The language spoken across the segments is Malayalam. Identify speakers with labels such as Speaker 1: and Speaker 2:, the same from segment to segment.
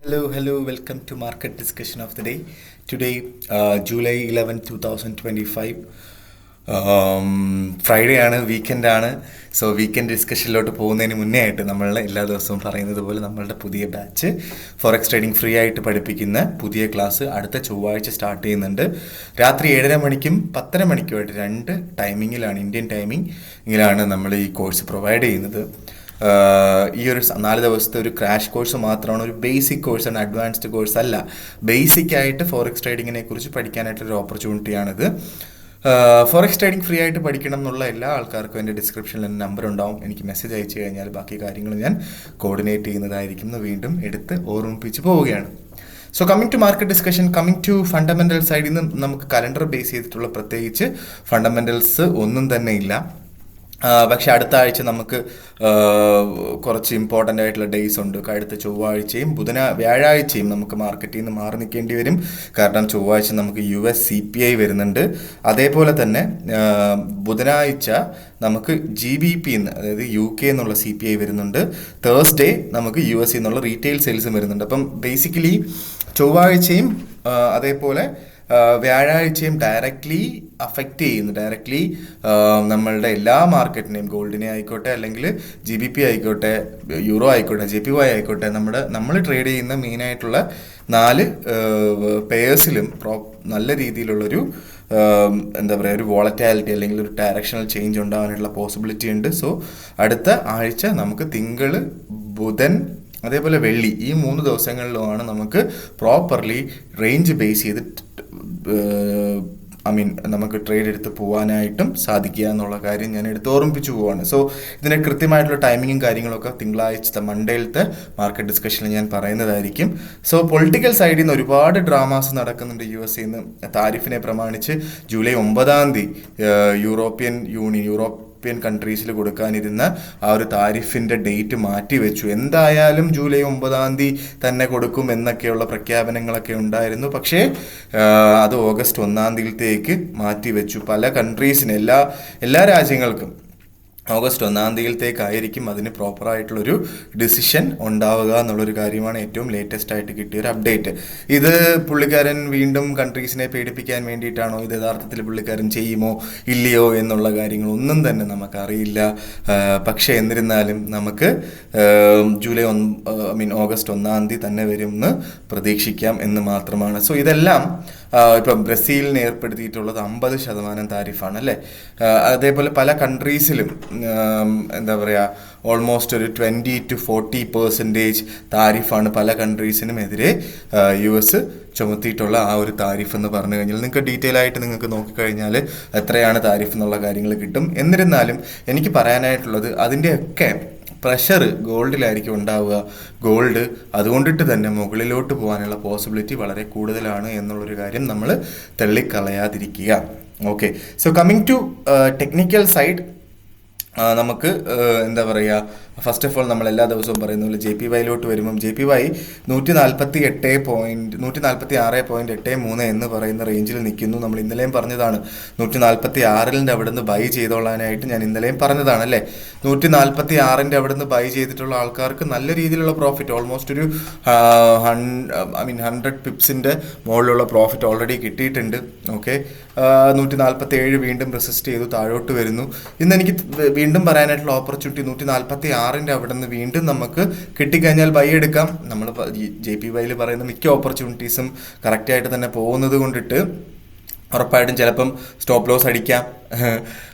Speaker 1: Hello, welcome to market discussion of the day. Today, July 11, 2025. Friday ആണ്, വീക്കെൻഡ് ആണ്. സോ വീക്കെൻഡ് ഡിസ്കഷനിലോട്ട് പോകുന്നതിന് മുന്നേ ആയിട്ട് നമ്മൾ എല്ലാ ദിവസവും പറയുന്നത് പോലെ നമ്മളുടെ പുതിയ ബാച്ച് ഫോറക്സ് ട്രേഡിംഗ് ഫ്രീ ആയിട്ട് പഠിപ്പിക്കുന്ന പുതിയ ക്ലാസ് അടുത്ത ചൊവ്വാഴ്ച സ്റ്റാർട്ട് ചെയ്യുന്നുണ്ട്. രാത്രി 7:30 മണിക്കും 10:30 മണിക്കുമായിട്ട് രണ്ട് ടൈമിങ്ങിലാണ്, ഇന്ത്യൻ ടൈമിങ്ങിലാണ് നമ്മൾ ഈ കോഴ്സ് പ്രൊവൈഡ് ചെയ്യുന്നത്. ഈ ഒരു 4 ദിവസത്തെ ഒരു ക്രാഷ് കോഴ്സ് മാത്രമാണ്, ഒരു ബേസിക് കോഴ്സാണ്, അഡ്വാൻസ്ഡ് കോഴ്സ് അല്ല. ബേസിക് ആയിട്ട് ഫോറക്സ് ട്രേഡിങ്ങിനെ കുറിച്ച് പഠിക്കാനായിട്ടൊരു ഓപ്പർച്യൂണിറ്റിയാണിത്. ഫോറക്സ് ട്രേഡിംഗ് ഫ്രീ ആയിട്ട് പഠിക്കണം എന്നുള്ള എല്ലാ ആൾക്കാർക്കും എൻ്റെ ഡിസ്ക്രിപ്ഷനിൽ എൻ്റെ നമ്പർ ഉണ്ടാവും. എനിക്ക് മെസ്സേജ് അയച്ചു കഴിഞ്ഞാൽ ബാക്കി കാര്യങ്ങൾ ഞാൻ കോർഡിനേറ്റ് ചെയ്യുന്നതായിരിക്കും എന്ന് വീണ്ടും എടുത്ത് ഓർമ്മിപ്പിച്ച് പോവുകയാണ്. So coming to market discussion, coming to fundamental സൈഡിൽ നിന്ന് നമുക്ക് കലണ്ടർ ബേസ് ചെയ്തിട്ടുള്ള പ്രത്യേകിച്ച് ഫണ്ടമെൻ്റൽസ് ഒന്നും തന്നെ ഇല്ല. പക്ഷെ അടുത്ത ആഴ്ച നമുക്ക് കുറച്ച് ഇമ്പോർട്ടൻ്റ് ആയിട്ടുള്ള ഡേയ്സ് ഉണ്ട്. അടുത്ത ചൊവ്വാഴ്ചയും വ്യാഴാഴ്ചയും നമുക്ക് മാർക്കറ്റിൽ നിന്ന് മാറി നിൽക്കേണ്ടി വരും. കാരണം ചൊവ്വാഴ്ച നമുക്ക് US CPI വരുന്നുണ്ട്. അതേപോലെ തന്നെ ബുധനാഴ്ച നമുക്ക് GBP എന്ന്, അതായത് UK എന്നുള്ള CPI വരുന്നുണ്ട്. തേഴ്സ്ഡേ നമുക്ക് US എന്നുള്ള റീറ്റെയിൽ സെയിൽസും വരുന്നുണ്ട്. അപ്പം ബേസിക്കലി ചൊവ്വാഴ്ചയും അതേപോലെ വ്യാഴാഴ്ചയും ഡയറക്റ്റ്ലി നമ്മളുടെ എല്ലാ മാർക്കറ്റിനെയും, ഗോൾഡിനെ ആയിക്കോട്ടെ, അല്ലെങ്കിൽ GBP ആയിക്കോട്ടെ, യൂറോ ആയിക്കോട്ടെ, JPY ആയിക്കോട്ടെ, നമ്മൾ ട്രേഡ് ചെയ്യുന്ന മെയിനായിട്ടുള്ള 4 പെയേഴ്സിലും നല്ല രീതിയിലുള്ളൊരു ഒരു വോളറ്റാലിറ്റി അല്ലെങ്കിൽ ഒരു ഡയറക്ഷണൽ ചേഞ്ച് ഉണ്ടാകാനുള്ള പോസിബിലിറ്റി ഉണ്ട്. സോ അടുത്ത ആഴ്ച നമുക്ക് തിങ്കൾ, ബുധൻ, അതേപോലെ വെള്ളി, ഈ 3 ദിവസങ്ങളിലുമാണ് നമുക്ക് പ്രോപ്പർലി റേഞ്ച് ബേസ് ചെയ്ത് നമുക്ക് ട്രേഡ് എടുത്ത് പോകാനായിട്ടും സാധിക്കുക എന്നുള്ള കാര്യം ഞാൻ എടുത്ത് ഓർമ്മിപ്പിച്ചു പോവാണ്. സോ ഇതിൻ്റെ കൃത്യമായിട്ടുള്ള ടൈമിങ്ങും കാര്യങ്ങളൊക്കെ തിങ്കളാഴ്ചത്തെ മൺഡേയിലത്തെ മാർക്കറ്റ് ഡിസ്കഷനിൽ ഞാൻ പറയുന്നതായിരിക്കും. സോ പൊളിറ്റിക്കൽ സൈഡിൽ നിന്ന് ഒരുപാട് ഡ്രാമാസ് നടക്കുന്നുണ്ട്. USA നിന്ന് താരിഫിനെ പ്രമാണിച്ച് ജൂലൈ 9 യൂറോപ്യൻ കൺട്രീസിൽ കൊടുക്കാനിരുന്ന ആ ഒരു താരിഫിൻ്റെ ഡേറ്റ് മാറ്റിവെച്ചു. എന്തായാലും ജൂലൈ 9 തന്നെ കൊടുക്കും എന്നൊക്കെയുള്ള പ്രഖ്യാപനങ്ങളൊക്കെ ഉണ്ടായിരുന്നു. പക്ഷേ അത് ഓഗസ്റ്റ് 1 മാറ്റിവെച്ചു. പല കൺട്രീസിന്, എല്ലാ രാജ്യങ്ങൾക്കും ഓഗസ്റ്റ് 1 അതിന് പ്രോപ്പറായിട്ടുള്ളൊരു ഡിസിഷൻ ഉണ്ടാവുക എന്നുള്ളൊരു കാര്യമാണ് ഏറ്റവും ലേറ്റസ്റ്റ് ആയിട്ട് കിട്ടിയൊരു അപ്ഡേറ്റ്. ഇത് പുള്ളിക്കാരൻ വീണ്ടും കൺട്രീസിനെ പേടിപ്പിക്കാൻ വേണ്ടിയിട്ടാണോ, ഇത് യഥാർത്ഥത്തിൽ പുള്ളിക്കാരൻ ചെയ്യുമോ ഇല്ലയോ എന്നുള്ള കാര്യങ്ങളൊന്നും തന്നെ നമുക്കറിയില്ല. പക്ഷേ എന്നിരുന്നാലും നമുക്ക് ഓഗസ്റ്റ് 1 തന്നെ വരുമെന്ന് പ്രതീക്ഷിക്കാം എന്ന് മാത്രമാണ്. സോ ഇതെല്ലാം ഇപ്പം ബ്രസീലിന് ഏർപ്പെടുത്തിയിട്ടുള്ളത് 50% താരിഫാണ് അല്ലേ. അതേപോലെ പല കൺട്രീസിലും ഓൾമോസ്റ്റ് ഒരു 20 to 40% താരിഫാണ് പല കൺട്രീസിനും എതിരെ US ചുമത്തിയിട്ടുള്ള ആ ഒരു താരിഫ് എന്ന് പറഞ്ഞു കഴിഞ്ഞാൽ നിങ്ങൾക്ക് ഡീറ്റെയിൽ ആയിട്ട് നിങ്ങൾക്ക് നോക്കിക്കഴിഞ്ഞാൽ എത്രയാണ് താരിഫ് എന്നുള്ള കാര്യങ്ങൾ കിട്ടും. എന്നിരുന്നാലും എനിക്ക് പറയാനായിട്ടുള്ളത് അതിൻ്റെയൊക്കെ പ്രഷർ ഗോൾഡിലായിരിക്കും ഉണ്ടാവുക. ഗോൾഡ് അതുകൊണ്ടിട്ട് തന്നെ മുകളിലോട്ട് പോകാനുള്ള പോസിബിലിറ്റി വളരെ കൂടുതലാണ് എന്നുള്ളൊരു കാര്യം നമ്മൾ തള്ളിക്കളയാതിരിക്കുക. Okay, so coming to technical side, നമുക്ക് ഫസ്റ്റ് ഓഫ് ഓൾ നമ്മൾ എല്ലാ ദിവസവും പറയുന്ന പോലെ JPYയിലോട്ട് വരുമ്പം JPY 146.83 എന്ന് പറയുന്ന റേഞ്ചിൽ നിൽക്കുന്നു. നമ്മൾ ഇന്നലെയും പറഞ്ഞതാണ് 146 അവിടെ നിന്ന് ബൈ ചെയ്തോളാനായിട്ട് ഞാൻ ഇന്നലെയും പറഞ്ഞതാണ് അല്ലേ. 146 അവിടെ നിന്ന് ബൈ ചെയ്തിട്ടുള്ള ആൾക്കാർക്ക് നല്ല രീതിയിലുള്ള പ്രോഫിറ്റ്, ഓൾമോസ്റ്റ് ഒരു 100 പിപ്സിൻ്റെ മുകളിലുള്ള പ്രോഫിറ്റ് ഓൾറെഡി കിട്ടിയിട്ടുണ്ട്. ഓക്കെ, 147 വീണ്ടും റെസിസ്റ്റ് ചെയ്തു, താഴോട്ട് വരുന്നു. ഇന്ന് എനിക്ക് വീണ്ടും പറയാനായിട്ടുള്ള ഓപ്പർച്യൂണിറ്റി 146 അവിടെ നിന്ന് വീണ്ടും നമുക്ക് കിട്ടിക്കഴിഞ്ഞാൽ ബൈ എടുക്കാം. നമ്മൾ JPYയിൽ പറയുന്ന മിക്ക ഓപ്പർച്യൂണിറ്റീസും കറക്റ്റായിട്ട് തന്നെ പോകുന്നത് കൊണ്ടിട്ട് ഉറപ്പായിട്ടും ചിലപ്പം സ്റ്റോപ്പ് ലോസ് അടിക്കാം.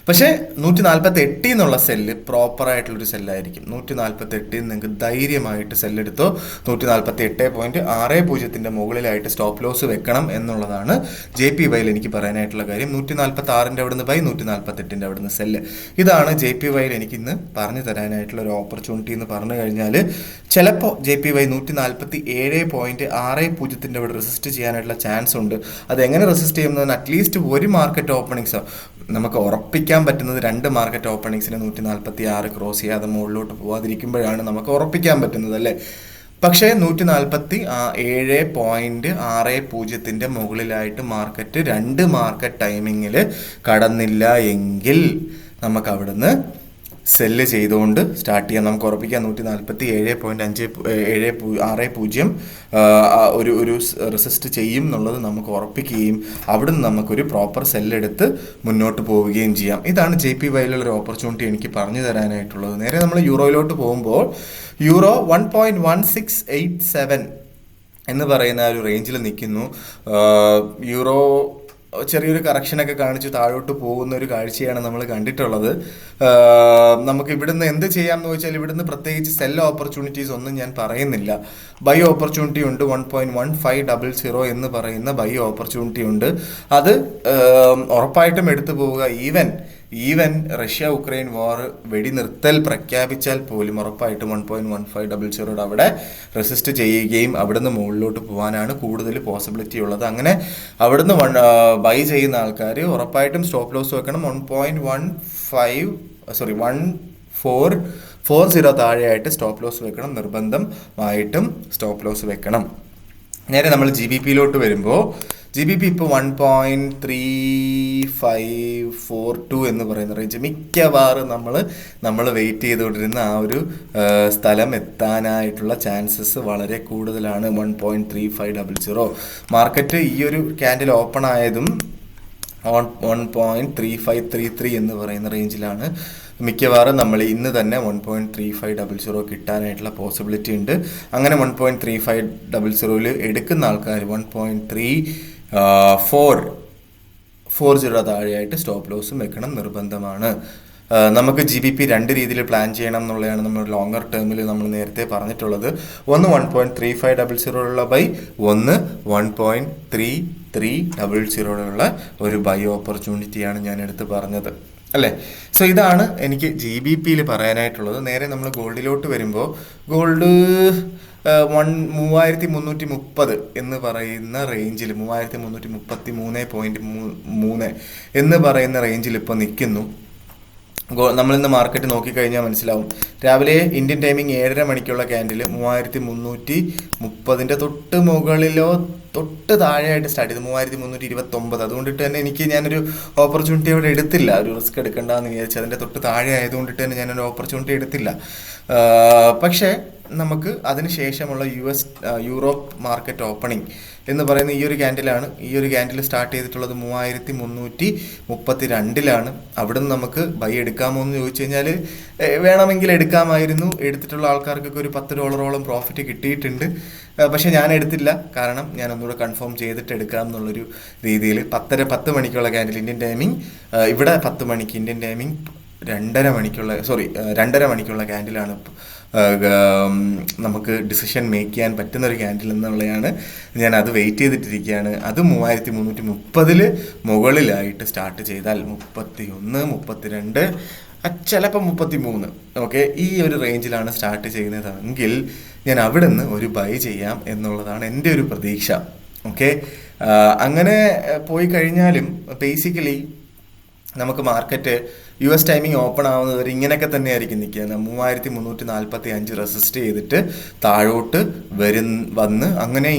Speaker 1: പക്ഷേ 148 എന്നുള്ള സെല്ല് പ്രോപ്പറായിട്ടുള്ളൊരു സെല്ലായിരിക്കും. 148 നിങ്ങൾക്ക് ധൈര്യമായിട്ട് സെല്ലെടുത്തോ. 148.60 മുകളിലായിട്ട് സ്റ്റോപ്പ് ലോസ് വെക്കണം എന്നുള്ളതാണ് JPYയിൽ എനിക്ക് പറയാനായിട്ടുള്ള കാര്യം. 146 അവിടെ നിന്ന് ബൈ, 148 അവിടെ നിന്ന് സെല്ല്. ഇതാണ് JPYയിൽ എനിക്ക് ഇന്ന് പറഞ്ഞു തരാനായിട്ടുള്ള ഒരു ഓപ്പർച്യൂണിറ്റി എന്ന് പറഞ്ഞു കഴിഞ്ഞാൽ ചിലപ്പോൾ JPY 147.60 അവിടെ റെസിസ്റ്റ് ചെയ്യാനായിട്ടുള്ള ചാൻസ് ഉണ്ട്. അതെങ്ങനെ റെസിസ്റ്റ് ചെയ്യുന്നതെന്ന് അറ്റ്ലീസ്റ്റ് ഒരു മാർക്കറ്റ് ഓപ്പണിങ്സോ നമുക്ക് ഉറപ്പിക്കാൻ പറ്റുന്നത്, 2 മാർക്കറ്റ് ഓപ്പണിങ്സിന് 146 ക്രോസ് ചെയ്യാതെ മുകളിലോട്ട് പോകാതിരിക്കുമ്പോഴാണ് നമുക്ക് ഉറപ്പിക്കാൻ പറ്റുന്നത് അല്ലേ. പക്ഷേ 147.60 മുകളിലായിട്ട് മാർക്കറ്റ് 2 മാർക്കറ്റ് ടൈമിങ്ങിൽ കടന്നില്ല എങ്കിൽ നമുക്ക് അവിടുന്ന് സെല്ല് ചെയ്തുകൊണ്ട് സ്റ്റാർട്ട് ചെയ്യാം. നമുക്ക് ഉറപ്പിക്കാം 147.560 ഒരു റെസിസ്റ്റ് ചെയ്യും എന്നുള്ളത് നമുക്ക് ഉറപ്പിക്കുകയും അവിടുന്ന് നമുക്കൊരു പ്രോപ്പർ സെല്ലെടുത്ത് മുന്നോട്ട് പോവുകയും ചെയ്യാം. ഇതാണ് JPYയിലുള്ള ഒരു ഓപ്പർച്യൂണിറ്റി എനിക്ക് പറഞ്ഞു തരാനായിട്ടുള്ളത്. നേരെ നമ്മൾ യൂറോയിലോട്ട് പോകുമ്പോൾ യൂറോ 1.1687 എന്ന് പറയുന്ന ഒരു റേഞ്ചിൽ നിൽക്കുന്നു. യൂറോ ചെറിയൊരു കറക്ഷനൊക്കെ കാണിച്ച് താഴോട്ട് പോകുന്ന ഒരു കാഴ്ചയാണ് നമ്മൾ കണ്ടിട്ടുള്ളത്. നമുക്ക് ഇവിടുന്ന് എന്ത് ചെയ്യാമെന്ന് ചോദിച്ചാൽ ഇവിടുന്ന് പ്രത്യേകിച്ച് സെൽ ഓപ്പർച്യൂണിറ്റീസ് ഒന്നും ഞാൻ പറയുന്നില്ല. ബൈ ഓപ്പർച്യൂണിറ്റി ഉണ്ട്. 1.1500 എന്ന് പറയുന്ന ബൈ ഓപ്പർച്യൂണിറ്റി ഉണ്ട്. അത് ഉറപ്പായിട്ടും എടുത്തു പോവുക. ഈവൻ റഷ്യ ഉക്രൈൻ വാർ വെടിനിർത്തൽ പ്രഖ്യാപിച്ചാൽ പോലും ഉറപ്പായിട്ടും 1.1500 അവിടെ റെസിസ്റ്റ് ചെയ്യുകയും അവിടുന്ന് മുകളിലോട്ട് പോകാനാണ് കൂടുതൽ പോസിബിലിറ്റി ഉള്ളത്. അങ്ങനെ അവിടുന്ന് ബൈ ചെയ്യുന്ന ആൾക്കാർ ഉറപ്പായിട്ടും സ്റ്റോപ്പ് ലോസ് വെക്കണം. 1.40 താഴെയായിട്ട് സ്റ്റോപ്പ് ലോസ് വെക്കണം. നിർബന്ധമായിട്ടും സ്റ്റോപ്പ് ലോസ് വെക്കണം. നേരെ നമ്മൾ GBPയിലോട്ട് വരുമ്പോൾ GBP ഇപ്പോൾ 1.3542 എന്ന് പറയുന്ന റേഞ്ച് മിക്കവാറും നമ്മൾ വെയിറ്റ് ചെയ്തുകൊണ്ടിരുന്ന ആ ഒരു സ്ഥലം എത്താനായിട്ടുള്ള ചാൻസസ് വളരെ കൂടുതലാണ്. 1.3500 മാർക്കറ്റ് ഈ ഒരു ക്യാൻഡിൽ ഓപ്പൺ ആയതും 1.3533 എന്ന് പറയുന്ന റേഞ്ചിലാണ്. മിക്കവാറും നമ്മൾ ഇന്ന് തന്നെ 1.3500 കിട്ടാനായിട്ടുള്ള പോസിബിലിറ്റി ഉണ്ട്. അങ്ങനെ 1.3500 എടുക്കുന്ന ആൾക്കാർ 1.3440 താഴെയായിട്ട് സ്റ്റോപ്പ് ലോസും വെക്കണം, നിർബന്ധമാണ്. നമുക്ക് GBP രണ്ട് രീതിയിൽ പ്ലാൻ ചെയ്യണം എന്നുള്ളതാണ് നമ്മൾ ലോങ്ങർ ടേമിൽ നമ്മൾ നേരത്തെ പറഞ്ഞിട്ടുള്ളത്. ഒന്ന് 1.3500 ബൈ, ഒന്ന് 1.3300 ഒരു ബൈ ഓപ്പർച്യൂണിറ്റിയാണ് ഞാൻ എടുത്ത് പറഞ്ഞത് അല്ലേ. സോ ഇതാണ് എനിക്ക് GBPയിൽ പറയാനായിട്ടുള്ളത്. നേരെ നമ്മൾ ഗോൾഡിലോട്ട് വരുമ്പോൾ ഗോൾഡ് 3330 എന്ന് പറയുന്ന റേഞ്ചിൽ 3333.3 എന്ന് പറയുന്ന റേഞ്ചിൽ ഇപ്പോൾ നിൽക്കുന്നു. നമ്മളിന്ന് മാർക്കറ്റ് നോക്കിക്കഴിഞ്ഞാൽ മനസ്സിലാവും. രാവിലെ ഇന്ത്യൻ ടൈമിംഗ് 7:30 മണിക്കുള്ള ക്യാൻഡിൽ 3330 തൊട്ട് മുകളിലോ തൊട്ട് താഴെയായിട്ട് സ്റ്റാർട്ട് ചെയ്ത് 3329. അതുകൊണ്ടിട്ട് തന്നെ ഞാനൊരു ഓപ്പർച്യൂണിറ്റി അവിടെ എടുത്തില്ല. ഒരു റിസ്ക് എടുക്കണ്ടെന്ന് വിചാരിച്ചു. അതിൻ്റെ തൊട്ട് താഴെ ആയതുകൊണ്ടിട്ട് തന്നെ ഞാനൊരു ഓപ്പർച്യൂണിറ്റി എടുത്തില്ല. പക്ഷേ നമുക്ക് അതിന് ശേഷമുള്ള യൂറോപ്പ് മാർക്കറ്റ് ഓപ്പണിംഗ് എന്ന് പറയുന്ന ഈ ഒരു ക്യാൻഡിൽ സ്റ്റാർട്ട് ചെയ്തിട്ടുള്ളത് 3332 അവിടുന്ന് നമുക്ക് ബൈ എടുക്കാമോ എന്ന് ചോദിച്ചു കഴിഞ്ഞാൽ വേണമെങ്കിൽ എടുക്കാമായിരുന്നു. എടുത്തിട്ടുള്ള ആൾക്കാർക്കൊക്കെ ഒരു $10 പ്രോഫിറ്റ് കിട്ടിയിട്ടുണ്ട്. പക്ഷെ ഞാൻ എടുത്തില്ല. കാരണം ഞാൻ ഒന്നുകൂടെ കൺഫേം ചെയ്തിട്ട് എടുക്കാം എന്നുള്ളൊരു രീതിയിൽ 10 മണിക്കുള്ള ക്യാൻഡിൽ ഇന്ത്യൻ ടൈമിംഗ്, ഇവിടെ 10 മണിക്ക് ഇന്ത്യൻ ടൈമിംഗ് 2:30 മണിക്കുള്ള ക്യാൻഡിലാണ് നമുക്ക് ഡിസിഷൻ മേക്ക് ചെയ്യാൻ പറ്റുന്ന ഒരു ക്യാൻഡിൽ എന്നുള്ളതാണ്. ഞാൻ അത് വെയിറ്റ് ചെയ്തിട്ടിരിക്കുകയാണ്. അത് 3330 മുകളിലായിട്ട് സ്റ്റാർട്ട് ചെയ്താൽ 31, 32, ചിലപ്പോൾ 33, ഓക്കെ, ഈ ഒരു റേഞ്ചിലാണ് സ്റ്റാർട്ട് ചെയ്യുന്നതെങ്കിൽ ഞാൻ അവിടെ നിന്ന് ഒരു ബൈ ചെയ്യാം എന്നുള്ളതാണ് എൻ്റെ ഒരു പ്രതീക്ഷ. ഓക്കെ, അങ്ങനെ പോയി കഴിഞ്ഞാലും ബേസിക്കലി നമുക്ക് മാർക്കറ്റ് US ടൈമിംഗ് ഓപ്പൺ ആവുന്നവർ ഇങ്ങനെയൊക്കെ തന്നെ ആയിരിക്കും നിൽക്കുക. 3345 റെസിസ്റ്റ് ചെയ്തിട്ട് താഴോട്ട് വന്ന് അങ്ങനെ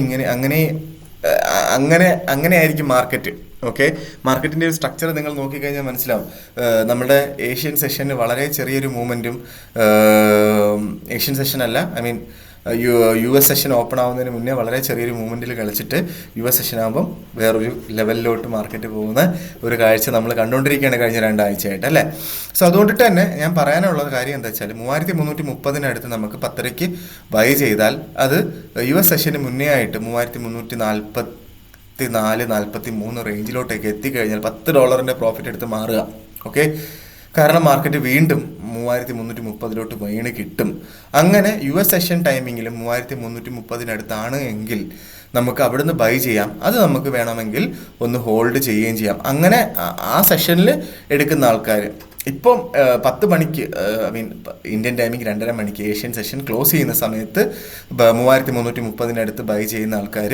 Speaker 1: ആയിരിക്കും മാർക്കറ്റ്. ഓക്കെ, മാർക്കറ്റിൻ്റെ ഒരു സ്ട്രക്ചർ നിങ്ങൾ നോക്കിക്കഴിഞ്ഞാൽ മനസ്സിലാവും. നമ്മുടെ ഏഷ്യൻ സെഷന് വളരെ ചെറിയൊരു മൂവ്മെൻറ്റും, ഏഷ്യൻ സെഷൻ അല്ല, US സെഷൻ ഓപ്പൺ ആവുന്നതിന് മുന്നേ വളരെ ചെറിയൊരു മൂവ്മെൻറ്റിൽ കളിച്ചിട്ട് US സെഷൻ ആകുമ്പം വേറൊരു ലെവലിലോട്ട് മാർക്കറ്റ് പോകുന്ന ഒരു കാഴ്ച നമ്മൾ കണ്ടുകൊണ്ടിരിക്കുകയാണ് കഴിഞ്ഞ 2 ആഴ്ചയായിട്ട് അല്ലേ. സോ അതുകൊണ്ടിട്ട് തന്നെ ഞാൻ പറയാനുള്ള കാര്യം എന്താ വെച്ചാൽ 3330 നമുക്ക് 10:30 ബൈ ചെയ്താൽ അത് US സെഷന് മുന്നേ ആയിട്ട് 3344-43 റേഞ്ചിലോട്ടേക്ക് എത്തിക്കഴിഞ്ഞാൽ $10 പ്രോഫിറ്റ് എടുത്ത് മാറുക. ഓക്കെ, കാരണം മാർക്കറ്റ് വീണ്ടും 3330 വീണ് കിട്ടും. അങ്ങനെ US സെഷൻ ടൈമിങ്ങിലും 3330 എങ്കിൽ നമുക്ക് അവിടുന്ന് ബൈ ചെയ്യാം. അത് നമുക്ക് വേണമെങ്കിൽ ഒന്ന് ഹോൾഡ് ചെയ്യുകയും ചെയ്യാം. അങ്ങനെ ആ സെഷനിൽ എടുക്കുന്ന ആൾക്കാർ ഇപ്പം 10 മണിക്ക് ഇന്ത്യൻ ടൈമിംഗ് 2:30 മണിക്ക് ഏഷ്യൻ സെഷൻ ക്ലോസ് ചെയ്യുന്ന സമയത്ത് 3330 ബൈ ചെയ്യുന്ന ആൾക്കാർ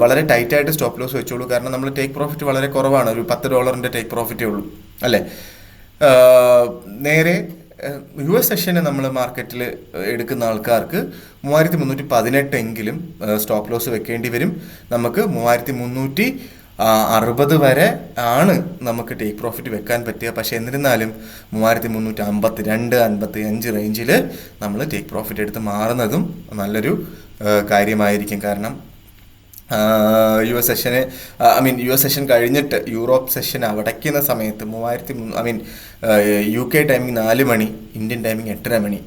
Speaker 1: വളരെ ടൈറ്റായിട്ട് സ്റ്റോപ്പ് ലോസ് വെച്ചോളൂ. കാരണം നമ്മൾ ടേക്ക് പ്രോഫിറ്റ് വളരെ കുറവാണ്, ഒരു $10 ടേക്ക് പ്രോഫിറ്റേ ഉള്ളൂ അല്ലേ. നേരെ US സെഷന് നമ്മൾ മാർക്കറ്റിൽ എടുക്കുന്ന ആൾക്കാർക്ക് 3318 എങ്കിലും സ്റ്റോപ്പ് ലോസ് വെക്കേണ്ടി വരും. നമുക്ക് 3300 60 വരെ ആണ് നമുക്ക് ടേക്ക് പ്രോഫിറ്റ് വെക്കാൻ പറ്റുക. പക്ഷേ എന്നിരുന്നാലും 3352 55 റേഞ്ചിൽ നമ്മൾ ടേക്ക് പ്രോഫിറ്റ് എടുത്ത് മാറുന്നതും നല്ലൊരു കാര്യമായിരിക്കും. കാരണം US സെഷൻ കഴിഞ്ഞിട്ട് യൂറോപ്പ് സെഷൻ അടയ്ക്കുന്ന സമയത്ത് UK ടൈമിംഗ് 4 മണി, ഇന്ത്യൻ ടൈമിംഗ് 8:30 മണി,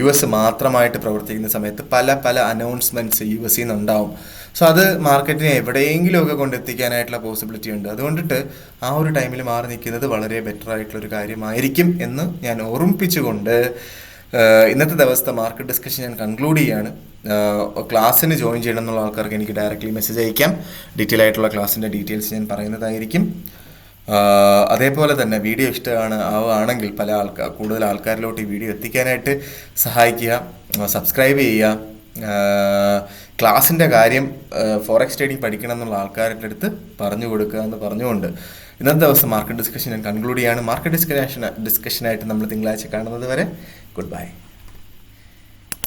Speaker 1: US മാത്രമായിട്ട് പ്രവർത്തിക്കുന്ന സമയത്ത് പല അനൗൺസ്മെൻറ്റ്സ് US നിന്നുണ്ടാവും. സോ അത് മാർക്കറ്റിനെ എവിടെയെങ്കിലുമൊക്കെ കൊണ്ടെത്തിക്കാനായിട്ടുള്ള പോസിബിലിറ്റി ഉണ്ട്. അതുകൊണ്ടിട്ട് ആ ഒരു ടൈമിൽ മാറി നിൽക്കുന്നത് വളരെ ബെറ്റർ ആയിട്ടുള്ളൊരു കാര്യമായിരിക്കും എന്ന് ഞാൻ ഓർമ്മിപ്പിച്ചുകൊണ്ട് ഇന്നത്തെ ദിവസത്തെ മാർക്കറ്റ് ഡിസ്കഷൻ ഞാൻ കൺക്ലൂഡ് ചെയ്യാണ്. ക്ലാസ്സിന് ജോയിൻ ചെയ്യണം എന്നുള്ള ആൾക്കാർക്ക് എനിക്ക് ഡയറക്റ്റ്ലി മെസ്സേജ് അയക്കാം. ഡീറ്റെയിൽ ആയിട്ടുള്ള ക്ലാസ്സിൻ്റെ ഡീറ്റെയിൽസ് ഞാൻ പറയുന്നതായിരിക്കും. അതേപോലെ തന്നെ വീഡിയോ ആവുകയാണെങ്കിൽ കൂടുതൽ ആൾക്കാരിലോട്ട് ഈ വീഡിയോ എത്തിക്കാനായിട്ട് സഹായിക്കുക, സബ്സ്ക്രൈബ് ചെയ്യുക. ക്ലാസ്സിൻ്റെ കാര്യം ഫോറക്സ് ട്രേഡിംഗ് പഠിക്കണം എന്നുള്ള ആൾക്കാരുടെ അടുത്ത് പറഞ്ഞു കൊടുക്കുക എന്ന് പറഞ്ഞുകൊണ്ട് ഇന്നത്തെ ദിവസം മാർക്കറ്റ് ഡിസ്കഷൻ ഞാൻ കൺക്ലൂഡ് ചെയ്യാണ്. മാർക്കറ്റ് ഡിസ്കഷനായിട്ട് നമ്മൾ തിങ്കളാഴ്ച കാണുന്നത് വരെ ഗുഡ് ബൈ.